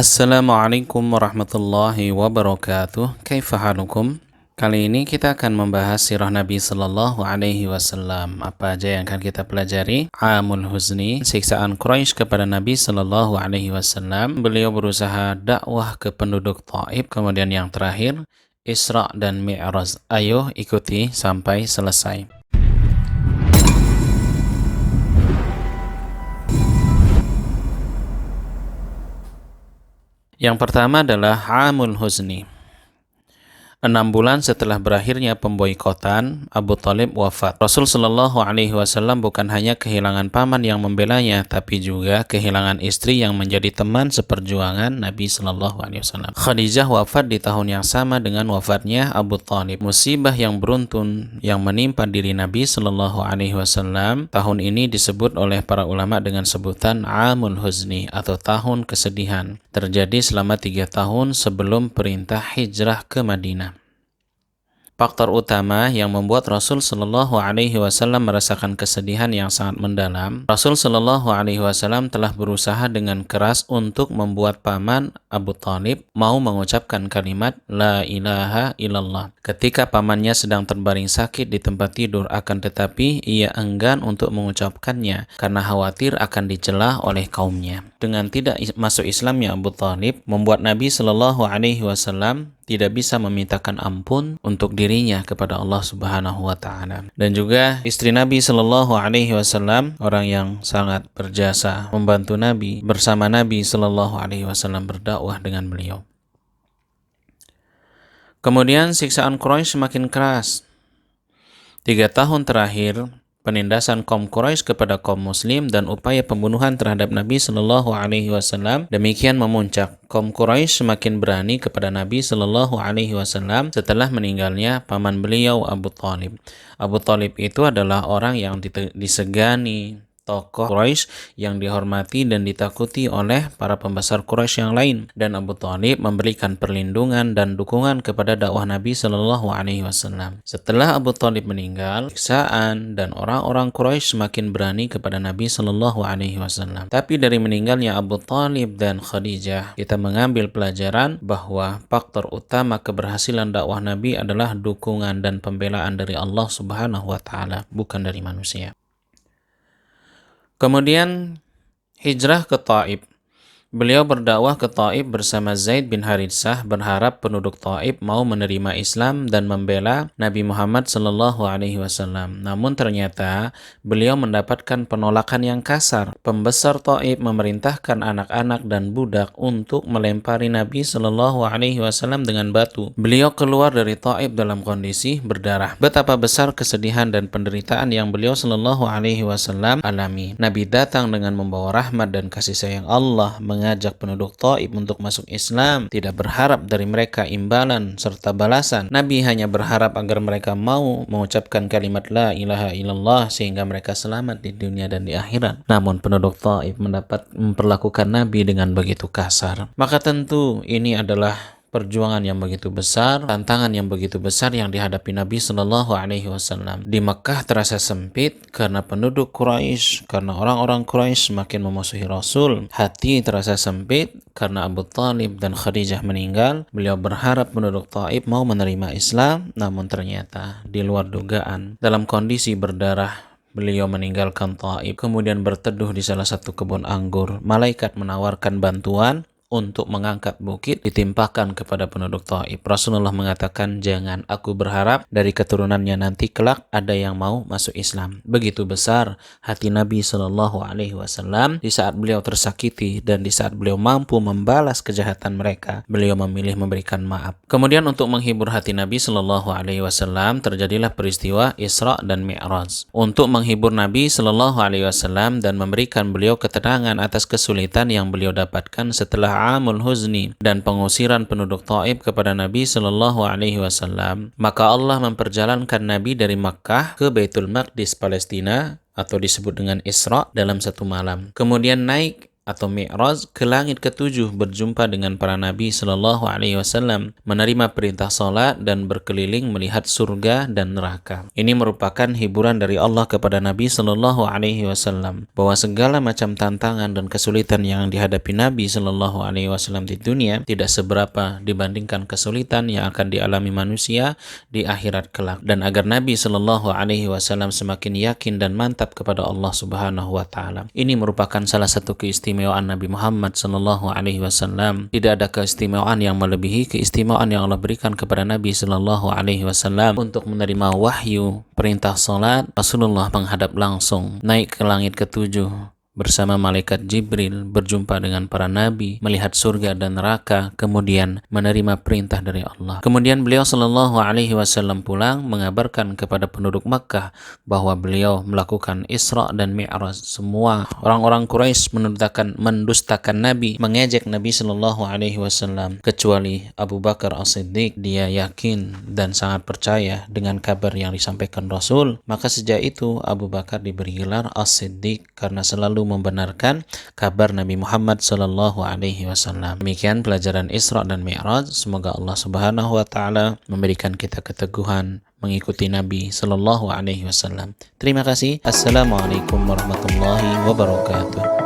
Assalamualaikum warahmatullahi wabarakatuh. Kaifa halukum? Kali ini kita akan membahas sirah Nabi Sallallahu Alaihi Wasallam. Apa aja yang akan kita pelajari? Amul Huzni, siksaan Quraisy kepada Nabi Sallallahu Alaihi Wasallam. Beliau berusaha dakwah ke penduduk Taif. Kemudian yang terakhir, Isra dan Mi'raj. Ayo ikuti sampai selesai. Yang pertama adalah Amul Huzni. 6 bulan setelah berakhirnya pemboikotan, Abu Thalib wafat. Rasul Shallallahu Alaihi Wasallam bukan hanya kehilangan paman yang membelanya, tapi juga kehilangan istri yang menjadi teman seperjuangan Nabi Shallallahu Alaihi Wasallam. Khadijah wafat di tahun yang sama dengan wafatnya Abu Thalib. Musibah yang beruntun yang menimpa diri Nabi Shallallahu Alaihi Wasallam tahun ini disebut oleh para ulama dengan sebutan Amul Huzni atau tahun kesedihan. Terjadi selama 3 tahun sebelum perintah hijrah ke Madinah. Faktor utama yang membuat Rasul Shallallahu Alaihi Wasallam merasakan kesedihan yang sangat mendalam, Rasul Shallallahu Alaihi Wasallam telah berusaha dengan keras untuk membuat paman Abu Thalib mau mengucapkan kalimat La ilaha illallah. Ketika pamannya sedang terbaring sakit di tempat tidur, akan tetapi ia enggan untuk mengucapkannya karena khawatir akan dicela oleh kaumnya. Dengan tidak masuk Islamnya Abu Thalib membuat Nabi Shallallahu Alaihi Wasallam tidak bisa memintakan ampun untuk dirinya kepada Allah Subhanahu wa taala. Dan juga istri Nabi Shallallahu Alaihi Wasallam, orang yang sangat berjasa membantu Nabi, bersama Nabi Shallallahu Alaihi Wasallam berdakwah dengan beliau. Kemudian siksaan Quraisy semakin keras. 3 tahun terakhir penindasan kaum Quraisy kepada kaum Muslim dan upaya pembunuhan terhadap Nabi Shallallahu Alaihi Wasallam demikian memuncak. Kaum Quraisy semakin berani kepada Nabi Shallallahu Alaihi Wasallam setelah meninggalnya paman beliau Abu Thalib. Abu Thalib itu adalah orang yang disegani, tokoh Quraisy yang dihormati dan ditakuti oleh para pembesar Quraisy yang lain, dan Abu Thalib memberikan perlindungan dan dukungan kepada dakwah Nabi Shallallahu Alaihi Wasallam. Setelah Abu Thalib meninggal, siksaan dan orang-orang Quraisy semakin berani kepada Nabi Shallallahu Alaihi Wasallam. Tapi dari meninggalnya Abu Thalib dan Khadijah, kita mengambil pelajaran bahwa faktor utama keberhasilan dakwah Nabi adalah dukungan dan pembelaan dari Allah Subhanahu wa taala, bukan dari manusia. Kemudian hijrah ke Taif. Beliau berdakwah ke Taif bersama Zaid bin Haritsah, berharap penduduk Taif mau menerima Islam dan membela Nabi Muhammad Sallallahu Alaihi Wasallam. Namun ternyata beliau mendapatkan penolakan yang kasar. Pembesar Taif memerintahkan anak-anak dan budak untuk melempari Nabi Sallallahu Alaihi Wasallam dengan batu. Beliau keluar dari Taif dalam kondisi berdarah. Betapa besar kesedihan dan penderitaan yang beliau Sallallahu Alaihi Wasallam alami. Nabi datang dengan membawa rahmat dan kasih sayang Allah, mengajak penduduk Taif untuk masuk Islam, tidak berharap dari mereka imbalan serta balasan. Nabi hanya berharap agar mereka mau mengucapkan kalimat La ilaha illallah sehingga mereka selamat di dunia dan di akhirat. Namun penduduk Taif memperlakukan Nabi dengan begitu kasar. Maka tentu ini adalah perjuangan yang begitu besar, tantangan yang begitu besar yang dihadapi Nabi Shallallahu Alaihi Wasallam. Di Mekah terasa sempit karena penduduk Quraisy, karena orang-orang Quraisy semakin memusuhi Rasul. Hati terasa sempit karena Abu Thalib dan Khadijah meninggal. Beliau berharap penduduk Taif mau menerima Islam, namun ternyata di luar dugaan. Dalam kondisi berdarah, beliau meninggalkan Taif, kemudian berteduh di salah satu kebun anggur. Malaikat menawarkan bantuan untuk mengangkat bukit ditimpakan kepada penduduk Taif. Rasulullah mengatakan, jangan, aku berharap dari keturunannya nanti kelak ada yang mau masuk Islam. Begitu besar hati Nabi Shallallahu Alaihi Wasallam di saat beliau tersakiti dan di saat beliau mampu membalas kejahatan mereka, beliau memilih memberikan maaf. Kemudian untuk menghibur hati Nabi Shallallahu Alaihi Wasallam terjadilah peristiwa Isra dan Mi'raj. Untuk menghibur Nabi Shallallahu Alaihi Wasallam dan memberikan beliau ketenangan atas kesulitan yang beliau dapatkan setelah Amul Huzni dan pengusiran penduduk Taif kepada Nabi Shallallahu Alaihi Wasallam, maka Allah memperjalankan Nabi dari Makkah ke Baitul Maqdis Palestina atau disebut dengan Isra dalam 1 malam. Kemudian naik atau Mi'raj ke langit ketujuh berjumpa dengan para nabi sallallahu alaihi wasallam, menerima perintah salat dan berkeliling melihat surga dan neraka. Ini merupakan hiburan dari Allah kepada Nabi sallallahu alaihi wasallam bahwa segala macam tantangan dan kesulitan yang dihadapi Nabi sallallahu alaihi wasallam di dunia tidak seberapa dibandingkan kesulitan yang akan dialami manusia di akhirat kelak, dan agar Nabi sallallahu alaihi wasallam semakin yakin dan mantap kepada Allah Subhanahu wa taala. Ini merupakan salah satu keistimewaan Nabi Muhammad sallallahu alaihi wasallam. Tidak ada keistimewaan yang melebihi keistimewaan yang Allah berikan kepada Nabi sallallahu alaihi wasallam untuk menerima wahyu perintah salat. Rasulullah menghadap langsung naik ke langit ketujuh bersama malaikat Jibril, berjumpa dengan para nabi, melihat surga dan neraka, kemudian menerima perintah dari Allah. Kemudian beliau sallallahu alaihi wasallam pulang mengabarkan kepada penduduk Makkah bahwa beliau melakukan Isra dan Mi'raj. Semua orang-orang Quraisy mendustakan Nabi, mengejek Nabi sallallahu alaihi wasallam, kecuali Abu Bakar As-Siddiq. Dia yakin dan sangat percaya dengan kabar yang disampaikan Rasul. Maka sejak itu Abu Bakar diberi gelar As-Siddiq karena selalu membenarkan kabar Nabi Muhammad sallallahu alaihi wasallam. Demikian pelajaran Isra dan Mi'raj. Semoga Allah Subhanahu wa taala memberikan kita keteguhan mengikuti Nabi sallallahu alaihi wasallam. Terima kasih. Assalamualaikum warahmatullahi wabarakatuh.